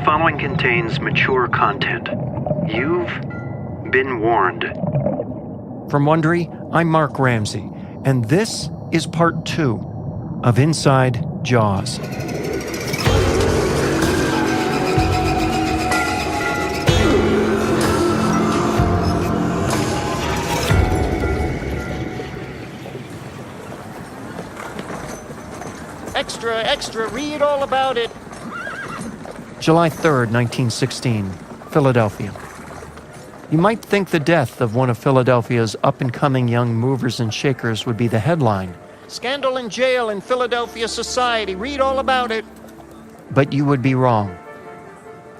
following contains mature content. You've been warned. From Wondery, I'm Mark Ramsey, and this is part 2 of Inside Jaws. Extra, read all about it. July 3rd, 1916, Philadelphia. You might think the death of one of Philadelphia's up-and-coming young movers and shakers would be the headline. Scandal in jail in Philadelphia society. Read all about it. But you would be wrong.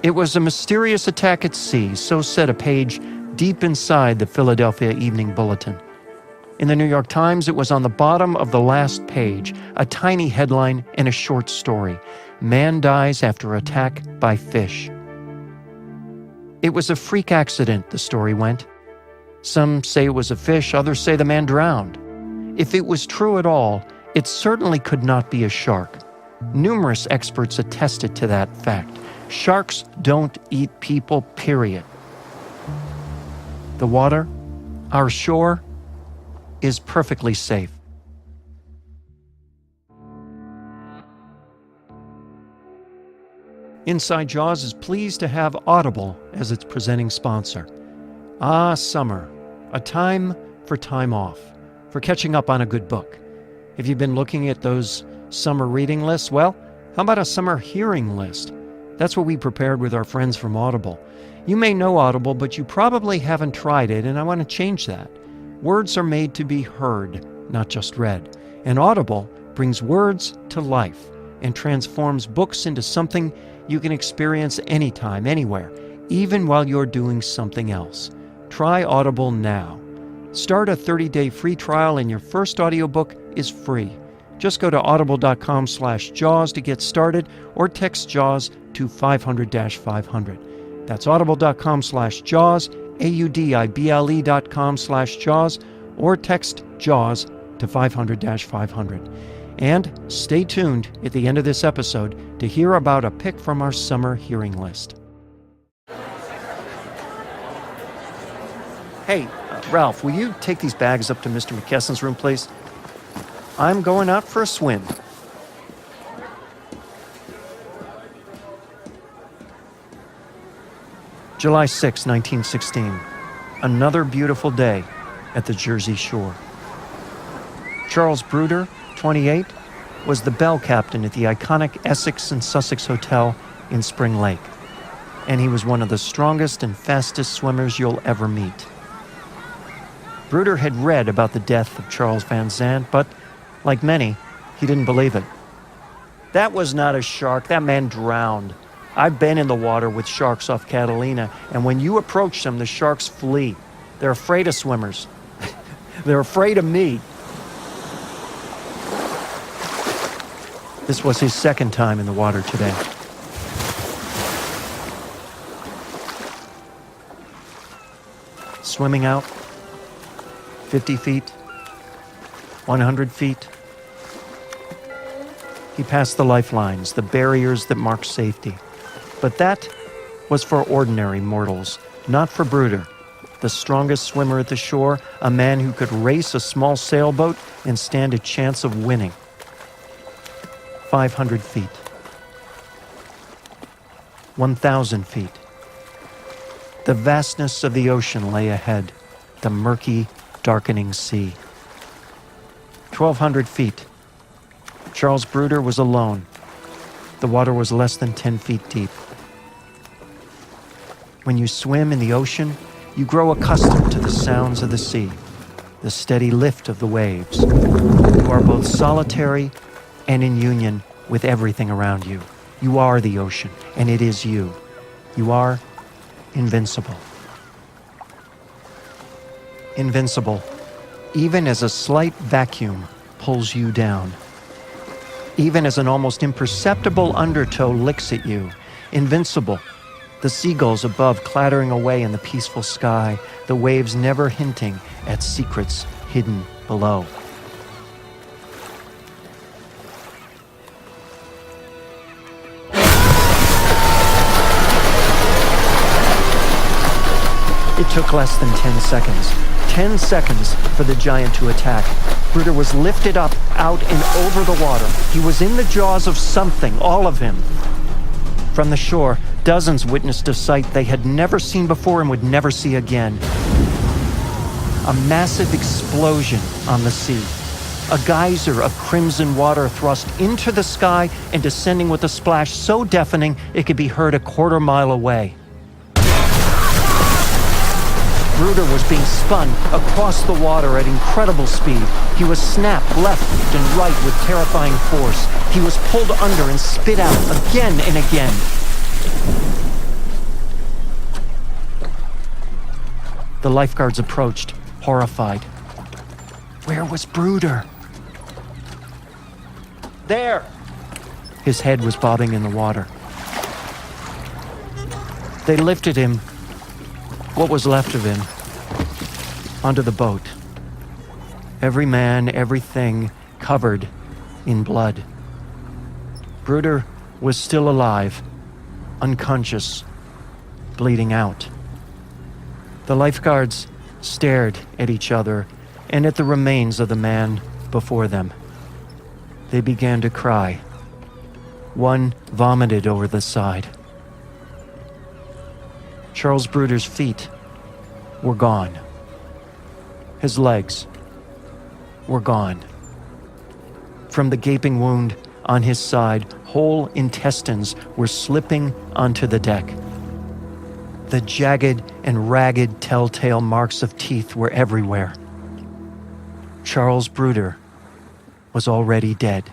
It was a mysterious attack at sea, so said a page deep inside the Philadelphia Evening Bulletin. In the New York Times, it was on the bottom of the last page, a tiny headline and a short story. Man dies after attack by fish. It was a freak accident, the story went. Some say it was a fish, others say the man drowned. If it was true at all, it certainly could not be a shark. Numerous experts attested to that fact. Sharks don't eat people, period. The water, our shore, is perfectly safe. Inside Jaws is pleased to have Audible as its presenting sponsor. Ah, summer, a time for time off, for catching up on a good book. Have you been looking at those summer reading lists? Well, how about a summer hearing list? That's what we prepared with our friends from Audible. You may know Audible, but you probably haven't tried it, and I want to change that. Words are made to be heard, not just read. And Audible brings words to life and transforms books into something you can experience anytime, anywhere, even while you're doing something else. Try Audible now. Start a 30-day free trial and your first audiobook is free. Just go to audible.com/JAWS to get started or text JAWS to 500-500. That's audible.com/JAWS, audible.com/JAWS, or text JAWS to 500-500. And stay tuned at the end of this episode to hear about a pick from our summer hearing list. Hey, Ralph, will you take these bags up to Mr. McKesson's room, please? I'm going out for a swim. July 6, 1916. Another beautiful day at the Jersey Shore. Charles Bruder, 28, was the bell captain at the iconic Essex and Sussex Hotel in Spring Lake, and he was one of the strongest and fastest swimmers you'll ever meet. Bruder had read about the death of Charles Van Zandt, but, like many, he didn't believe it. That was not a shark. That man drowned. I've been in the water with sharks off Catalina, and when you approach them, the sharks flee. They're afraid of swimmers. They're afraid of me. This was his second time in the water today. Swimming out, 50 feet, 100 feet. He passed the lifelines, the barriers that mark safety. But that was for ordinary mortals, not for Bruder, the strongest swimmer at the shore, a man who could race a small sailboat and stand a chance of winning. 500 feet. 1,000 feet. The vastness of the ocean lay ahead, the murky, darkening sea. 1,200 feet. Charles Bruder was alone. The water was less than 10 feet deep. When you swim in the ocean, you grow accustomed to the sounds of the sea, the steady lift of the waves. You are both solitary and in union with everything around you. You are the ocean, and it is you. You are invincible. Invincible, even as a slight vacuum pulls you down. Even as an almost imperceptible undertow licks at you. Invincible, the seagulls above clattering away in the peaceful sky, the waves never hinting at secrets hidden below. It took less than 10 seconds. 10 seconds for the giant to attack. Bruder was lifted up, out, and over the water. He was in the jaws of something, all of him. From the shore, dozens witnessed a sight they had never seen before and would never see again. A massive explosion on the sea. A geyser of crimson water thrust into the sky and descending with a splash so deafening it could be heard a quarter mile away. Bruder was being spun across the water at incredible speed. He was snapped left and right with terrifying force. He was pulled under and spit out again and again. The lifeguards approached, horrified. Where was Bruder? There! His head was bobbing in the water. They lifted him, what was left of him, onto the boat. Every man, everything covered in blood. Bruder was still alive, unconscious, bleeding out. The lifeguards stared at each other and at the remains of the man before them. They began to cry. One vomited over the side. Charles Bruder's feet were gone. His legs were gone. From the gaping wound on his side, whole intestines were slipping onto the deck. The jagged and ragged telltale marks of teeth were everywhere. Charles Bruder was already dead.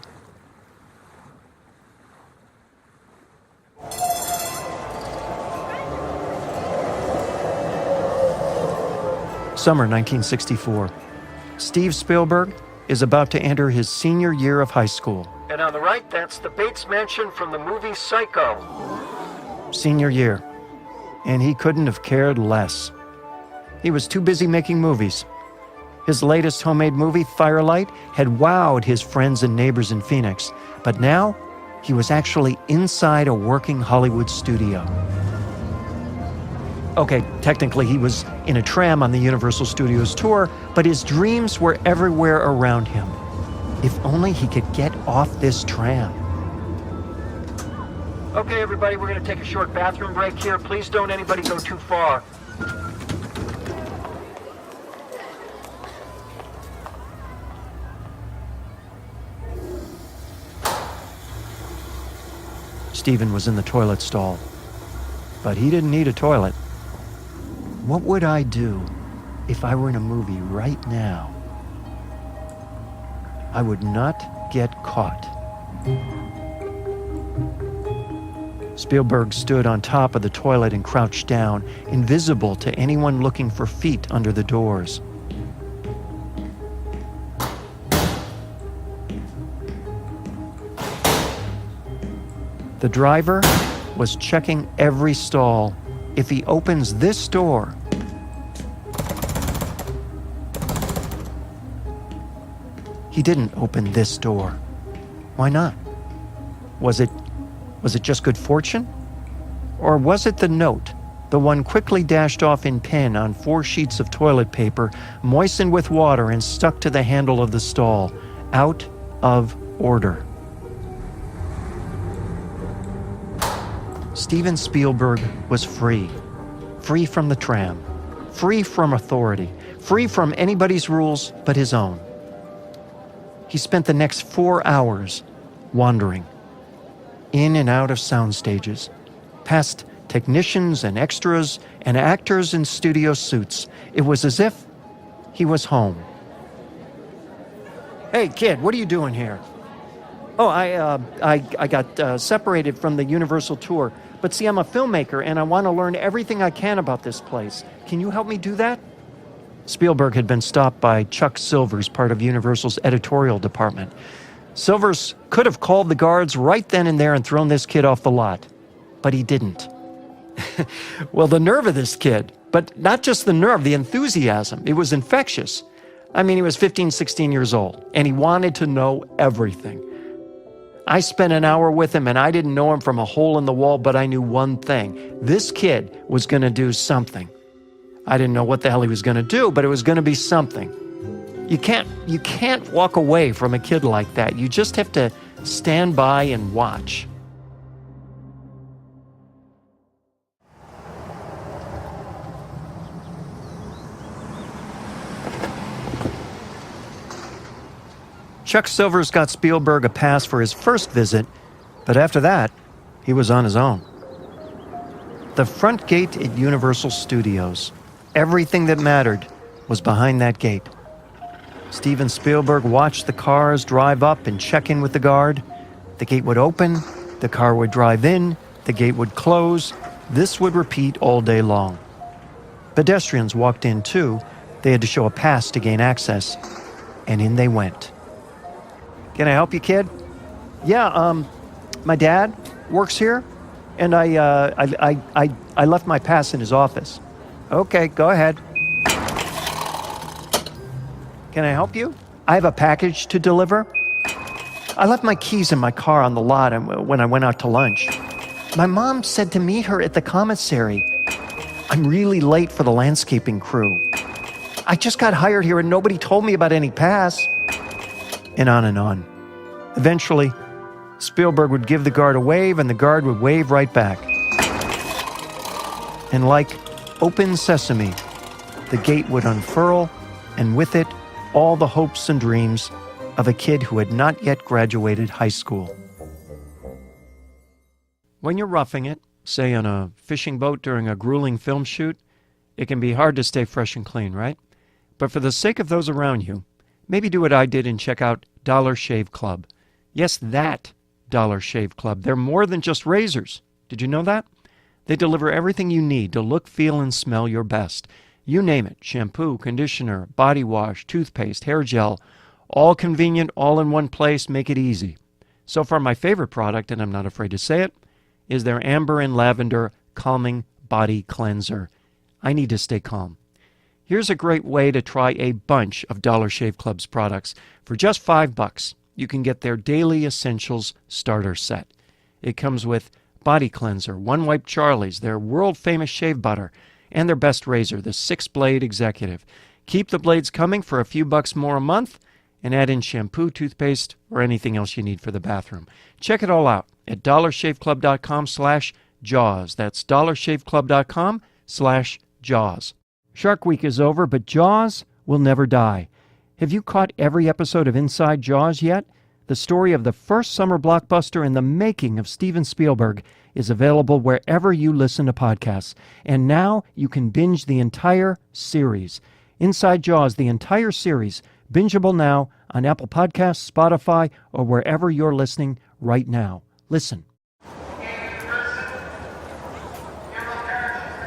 Summer 1964. Steve Spielberg is about to enter his senior year of high school. And on the right, that's the Bates Mansion from the movie Psycho. Senior year. And he couldn't have cared less. He was too busy making movies. His latest homemade movie, Firelight, had wowed his friends and neighbors in Phoenix. But now, he was actually inside a working Hollywood studio. Okay, technically he was in a tram on the Universal Studios tour, but his dreams were everywhere around him. If only he could get off this tram. Okay, everybody, we're going to take a short bathroom break here. Please don't anybody go too far. Stephen was in the toilet stall, but he didn't need a toilet. What would I do if I were in a movie right now? I would not get caught. Spielberg stood on top of the toilet and crouched down, invisible to anyone looking for feet under the doors. The driver was checking every stall. If he opens this door, he didn't open this door. Why not? Was it just good fortune? Or was it the note, the one quickly dashed off in pen on 4 sheets of toilet paper, moistened with water and stuck to the handle of the stall? Out of order. Steven Spielberg was free. Free from the tram. Free from authority. Free from anybody's rules but his own. He spent the next 4 hours wandering. In and out of sound stages. Past technicians and extras and actors in studio suits. It was as if he was home. Hey, kid, what are you doing here? Oh, I got separated from the Universal tour. But see, I'm a filmmaker, and I want to learn everything I can about this place. Can you help me do that? Spielberg had been stopped by Chuck Silvers, part of Universal's editorial department. Silvers could have called the guards right then and there and thrown this kid off the lot. But he didn't. Well, the nerve of this kid, but not just the nerve, the enthusiasm. It was infectious. I mean, he was 15, 16 years old, and he wanted to know everything. I spent an hour with him, and I didn't know him from a hole in the wall, but I knew one thing. This kid was going to do something. I didn't know what the hell he was going to do, but it was going to be something. You can't walk away from a kid like that. You just have to stand by and watch. Chuck Silver's got Spielberg a pass for his first visit, but after that, he was on his own. The front gate at Universal Studios. Everything that mattered was behind that gate. Steven Spielberg watched the cars drive up and check in with the guard. The gate would open, the car would drive in, the gate would close. This would repeat all day long. Pedestrians walked in too. They had to show a pass to gain access, and in they went. Can I help you, kid? Yeah, my dad works here, and I left my pass in his office. Okay, go ahead. Can I help you? I have a package to deliver. I left my keys in my car on the lot when I went out to lunch. My mom said to meet her at the commissary. I'm really late for the landscaping crew. I just got hired here and nobody told me about any pass. And on and on. Eventually, Spielberg would give the guard a wave and the guard would wave right back. And like open sesame, the gate would unfurl, and with it, all the hopes and dreams of a kid who had not yet graduated high school. When you're roughing it, say on a fishing boat during a grueling film shoot, it can be hard to stay fresh and clean, right? But for the sake of those around you, maybe do what I did and check out Dollar Shave Club. Yes, that Dollar Shave Club. They're more than just razors. Did you know that? They deliver everything you need to look, feel, and smell your best. You name it. Shampoo, conditioner, body wash, toothpaste, hair gel. All convenient, all in one place. Make it easy. So far, my favorite product, and I'm not afraid to say it, is their Amber and Lavender Calming Body Cleanser. I need to stay calm. Here's a great way to try a bunch of Dollar Shave Club's products. For just $5, you can get their Daily Essentials Starter Set. It comes with body cleanser, One Wipe Charlie's, their world-famous shave butter, and their best razor, the 6-Blade Executive. Keep the blades coming for a few bucks more a month, and add in shampoo, toothpaste, or anything else you need for the bathroom. Check it all out at dollarshaveclub.com/Jaws. That's dollarshaveclub.com/Jaws. Shark Week is over, but Jaws will never die. Have you caught every episode of Inside Jaws yet? The story of the first summer blockbuster and the making of Steven Spielberg is available wherever you listen to podcasts. And now you can binge the entire series. Inside Jaws, the entire series, bingeable now on Apple Podcasts, Spotify, or wherever you're listening right now. Listen.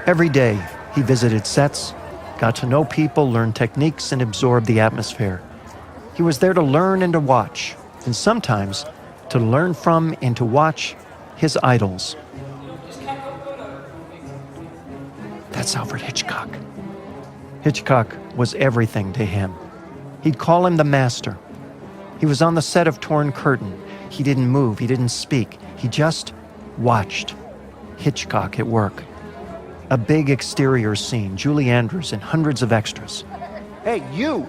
Every day, he visited sets, got to know people, learned techniques, and absorbed the atmosphere. He was there to learn and to watch, and sometimes to learn from and to watch his idols. That's Alfred Hitchcock. Hitchcock was everything to him. He'd call him the master. He was on the set of Torn Curtain. He didn't move, he didn't speak. He just watched Hitchcock at work. A big exterior scene, Julie Andrews and hundreds of extras. Hey, you!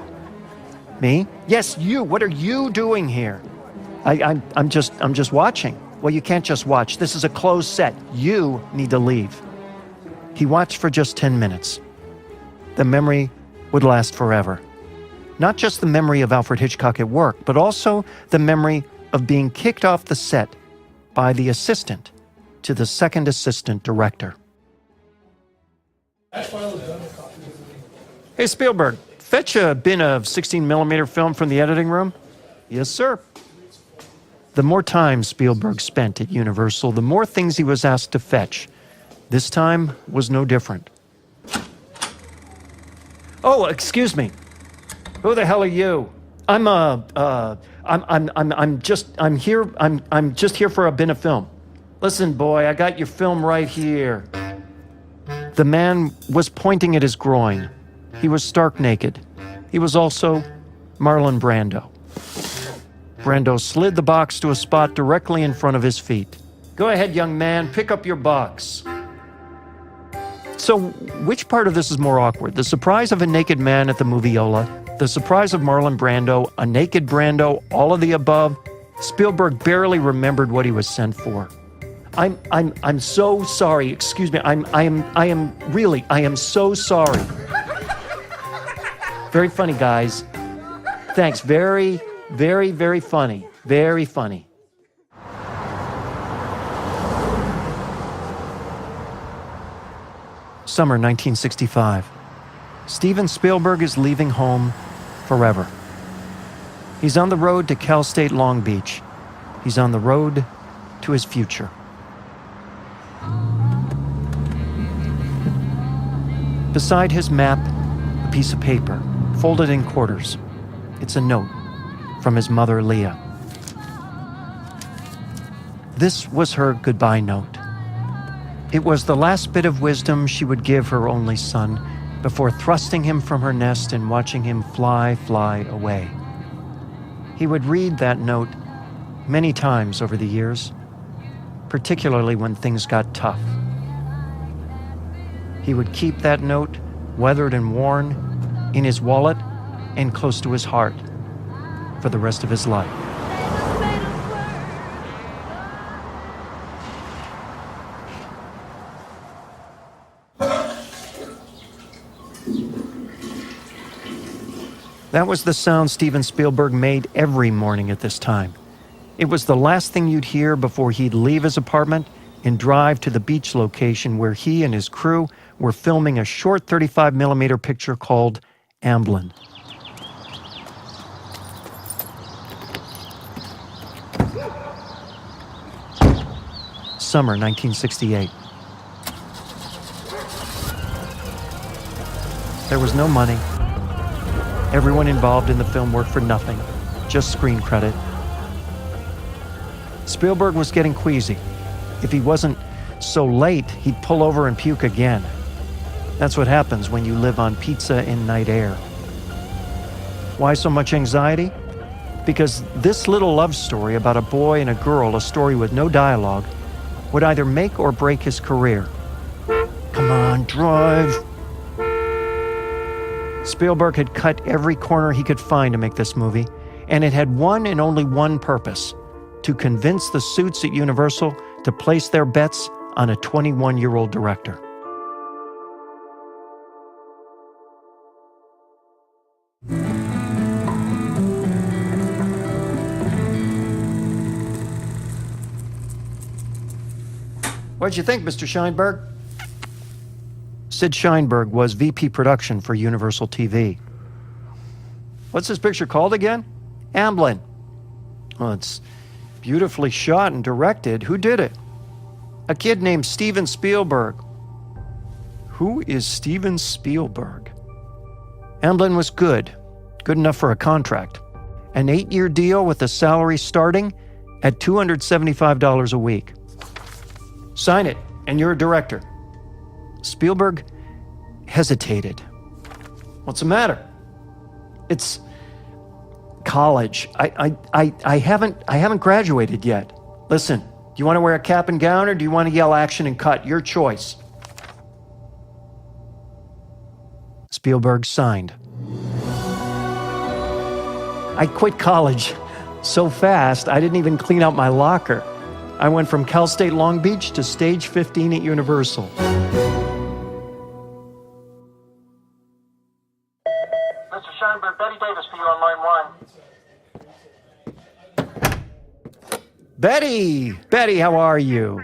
Me? Yes, you. What are you doing here? I'm just watching. Well, you can't just watch. This is a closed set. You need to leave. He watched for just 10 minutes. The memory would last forever. Not just the memory of Alfred Hitchcock at work, but also the memory of being kicked off the set by the assistant to the second assistant director. Hey, Spielberg, fetch a bin of 16mm film from the editing room. Yes, sir. The more time Spielberg spent at Universal, the more things he was asked to fetch. This time was no different. Oh, excuse me. Who the hell are you? I'm just here for a bin of film. Listen, boy, I got your film right here. The man was pointing at his groin. He was stark naked. He was also Marlon Brando. Brando slid the box to a spot directly in front of his feet. Go ahead, young man, pick up your box. So, which part of this is more awkward? The surprise of a naked man at the Moviola, the surprise of Marlon Brando, a naked Brando, all of the above? Spielberg barely remembered what he was sent for. I'm so sorry. Excuse me. I am so sorry. Very funny, guys. Thanks. Very, very, very funny. Very funny. Summer 1965. Steven Spielberg is leaving home forever. He's on the road to Cal State Long Beach. He's on the road to his future. Beside his map, a piece of paper, folded in quarters. It's a note from his mother, Leah. This was her goodbye note. It was the last bit of wisdom she would give her only son before thrusting him from her nest and watching him fly away. He would read that note many times over the years, particularly when things got tough. He would keep that note, weathered and worn, in his wallet and close to his heart for the rest of his life. That was the sound Steven Spielberg made every morning at this time. It was the last thing you'd hear before he'd leave his apartment and drive to the beach location where he and his crew were filming a short 35mm picture called Amblin. Summer 1968. There was no money. Everyone involved in the film worked for nothing, just screen credit. Spielberg was getting queasy. If he wasn't so late, he'd pull over and puke again. That's what happens when you live on pizza and night air. Why so much anxiety? Because this little love story about a boy and a girl, a story with no dialogue, would either make or break his career. Come on, drive. Spielberg had cut every corner he could find to make this movie, and it had one and only one purpose: to convince the suits at Universal to place their bets on a 21-year-old director. What'd you think, Mr. Sheinberg? Sid Sheinberg was VP production for Universal TV. What's this picture called again? Amblin. Well, it's beautifully shot and directed. Who did it? A kid named Steven Spielberg. Who is Steven Spielberg? Amblin was good enough for a contract. An 8-year deal with a salary starting at $275 a week. Sign it, and you're a director. Spielberg hesitated. What's the matter? It's college. I haven't graduated yet. Listen, do you want to wear a cap and gown or do you want to yell action and cut? Your choice. Spielberg signed. I quit college so fast I didn't even clean out my locker. I went from Cal State Long Beach to stage 15 at Universal. Mr. Sheinberg, Betty Davis for you on line 1. Betty, how are you?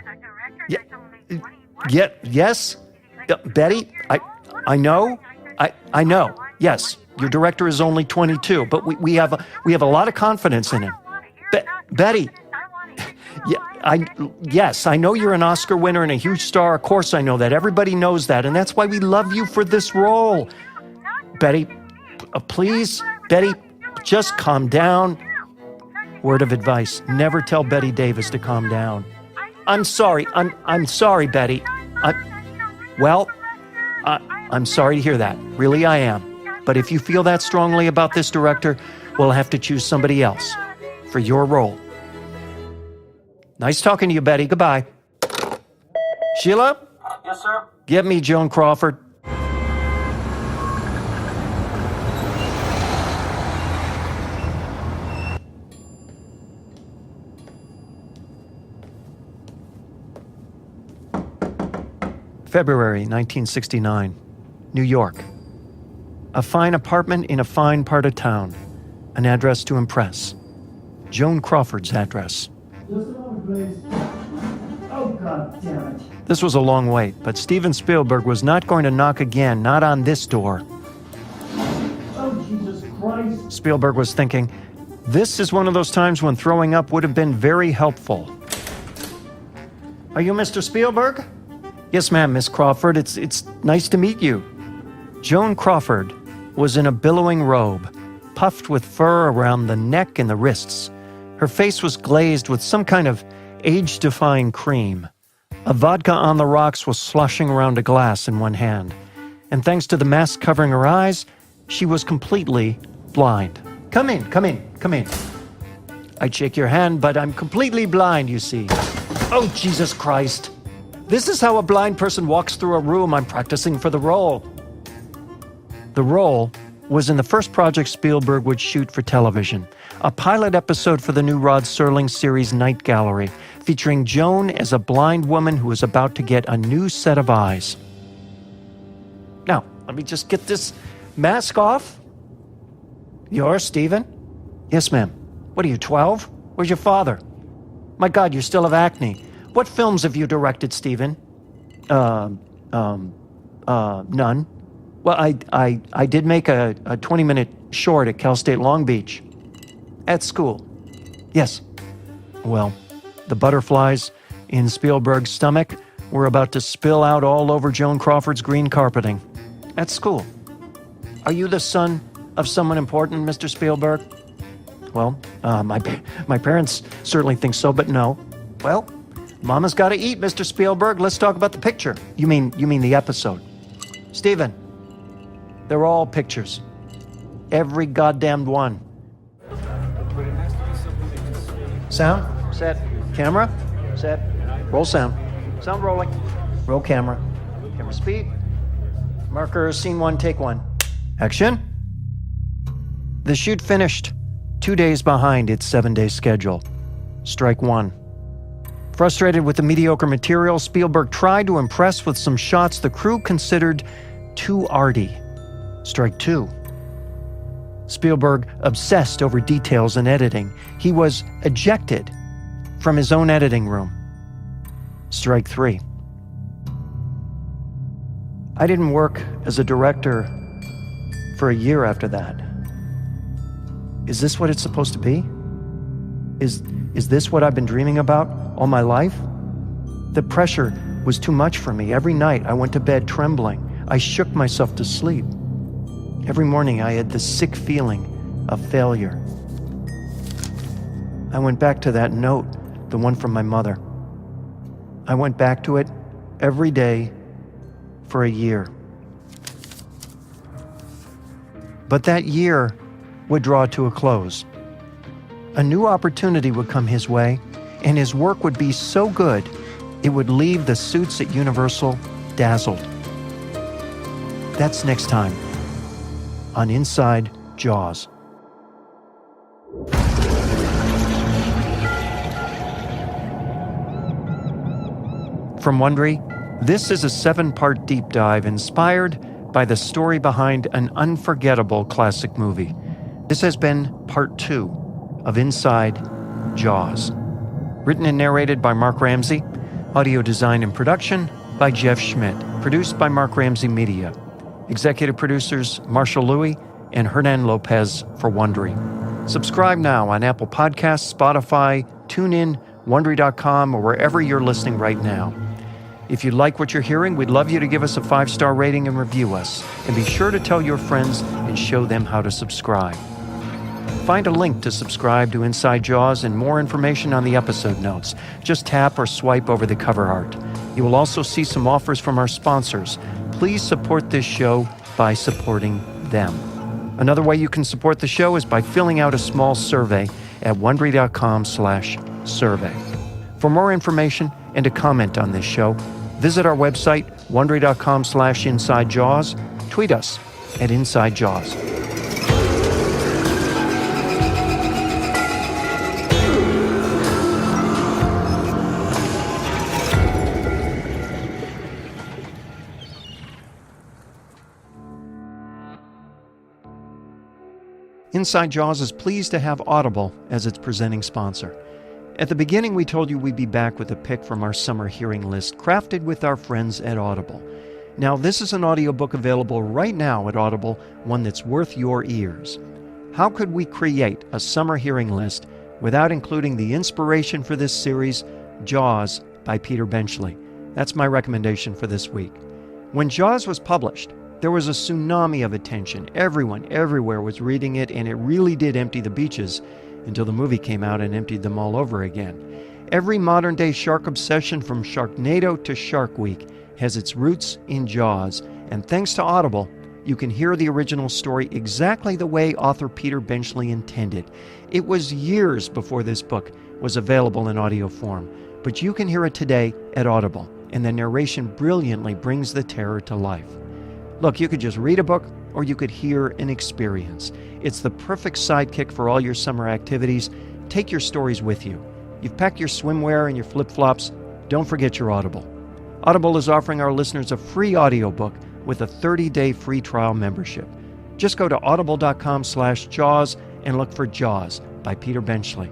Yes? Betty, I know. Yes, your director is only 22, but we have a lot of confidence in him. Betty. Yes, I know you're an Oscar winner and a huge star. Of course I know that. Everybody knows that, and that's why we love you for this role. Betty, please, Betty, just calm down. Word of advice, never tell Betty Davis to calm down. I'm sorry, Betty. I'm sorry to hear that. Really, I am. But if you feel that strongly about this director, we'll have to choose somebody else for your role. Nice talking to you, Betty. Goodbye. Sheila? Yes, sir? Get me Joan Crawford. February 1969, New York. A fine apartment in a fine part of town. An address to impress. Joan Crawford's address. Just a moment, please. Oh, God damn it. This was a long wait, but Steven Spielberg was not going to knock again, not on this door. Oh, Jesus Christ. Spielberg was thinking, this is one of those times when throwing up would have been very helpful. Are you Mr. Spielberg? Yes, ma'am, Miss Crawford. It's nice to meet you. Joan Crawford was in a billowing robe, puffed with fur around the neck and the wrists. Her face was glazed with some kind of age-defying cream. A vodka on the rocks was sloshing around a glass in one hand. And thanks to the mask covering her eyes, she was completely blind. Come in, come in, come in. I'd shake your hand, but I'm completely blind, you see. Oh, Jesus Christ. This is how a blind person walks through a room. I'm practicing for the role. The role was in the first project Spielberg would shoot for television, a pilot episode for the new Rod Serling series Night Gallery, featuring Joan as a blind woman who was about to get a new set of eyes. Now, let me just get this mask off. You're Steven? Yes, ma'am. What are you, 12? Where's your father? My God, you still have acne. What films have you directed, Steven? None. Well, I did make a 20-minute short at Cal State Long Beach. At school. Yes. Well, the butterflies in Spielberg's stomach were about to spill out all over Joan Crawford's green carpeting. At school. Are you the son of someone important, Mr. Spielberg? Well, my parents certainly think so, but no. Well, Mama's got to eat, Mr. Spielberg. Let's talk about the picture. You mean the episode. Steven, they're all pictures. Every goddamned one. Sound, set, camera, set, roll sound. Sound rolling. Roll camera. Camera speed. Marker, scene 1, take 1. Action. The shoot finished 2 days behind its 7-day schedule. Strike 1. Frustrated with the mediocre material, Spielberg tried to impress with some shots the crew considered too arty. Strike 2. Spielberg obsessed over details and editing. He was ejected from his own editing room. Strike 3. I didn't work as a director for a year after that. Is this what it's supposed to be? Is this what I've been dreaming about all my life? The pressure was too much for me. Every night I went to bed trembling. I shook myself to sleep. Every morning I had this sick feeling of failure. I went back to that note, the one from my mother. I went back to it every day for a year. But that year would draw to a close. A new opportunity would come his way, and his work would be so good, it would leave the suits at Universal dazzled. That's next time on Inside Jaws. From Wondery, this is a 7-part deep dive inspired by the story behind an unforgettable classic movie. This has been part 2 of Inside Jaws. Written and narrated by Mark Ramsey. Audio design and production by Jeff Schmidt. Produced by Mark Ramsey Media. Executive producers Marshall Louis and Hernan Lopez for Wondery. Subscribe now on Apple Podcasts, Spotify, TuneIn, Wondery.com, or wherever you're listening right now. If you like what you're hearing, we'd love you to give us a 5-star rating and review us. And be sure to tell your friends and show them how to subscribe. Find a link to subscribe to Inside Jaws and more information on the episode notes. Just tap or swipe over the cover art. You will also see some offers from our sponsors. Please support this show by supporting them. Another way you can support the show is by filling out a small survey at Wondery.com/survey. For more information and to comment on this show, Visit our website, wondery.com/InsideJaws. Tweet us at InsideJaws. Inside Jaws is pleased to have Audible as its presenting sponsor. At the beginning, we told you we'd be back with a pick from our summer hearing list, crafted with our friends at Audible. Now, this is an audiobook available right now at Audible, one that's worth your ears. How could we create a summer hearing list without including the inspiration for this series, Jaws by Peter Benchley? That's my recommendation for this week. When Jaws was published, there was a tsunami of attention. Everyone, everywhere was reading it, and it really did empty the beaches until the movie came out and emptied them all over again. Every modern-day shark obsession from Sharknado to Shark Week has its roots in Jaws, and thanks to Audible, you can hear the original story exactly the way author Peter Benchley intended. It was years before this book was available in audio form, but you can hear it today at Audible, and the narration brilliantly brings the terror to life. Look, you could just read a book, or you could hear an experience. It's the perfect sidekick for all your summer activities. Take your stories with you. You've packed your swimwear and your flip-flops. Don't forget your Audible. Audible is offering our listeners a free audiobook with a 30-day free trial membership. Just go to audible.com/Jaws and look for Jaws by Peter Benchley.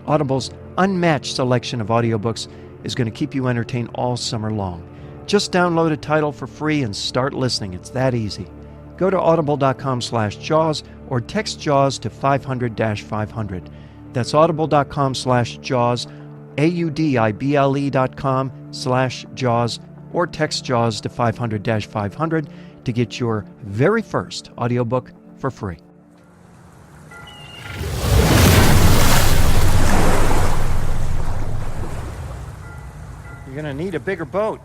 Audible's unmatched selection of audiobooks is going to keep you entertained all summer long. Just download a title for free and start listening. It's that easy. Go to audible.com/Jaws or text Jaws to 500-500. That's audible.com/Jaws, audible.com/Jaws, or text Jaws to 500-500 to get your very first audiobook for free. You're going to need a bigger boat.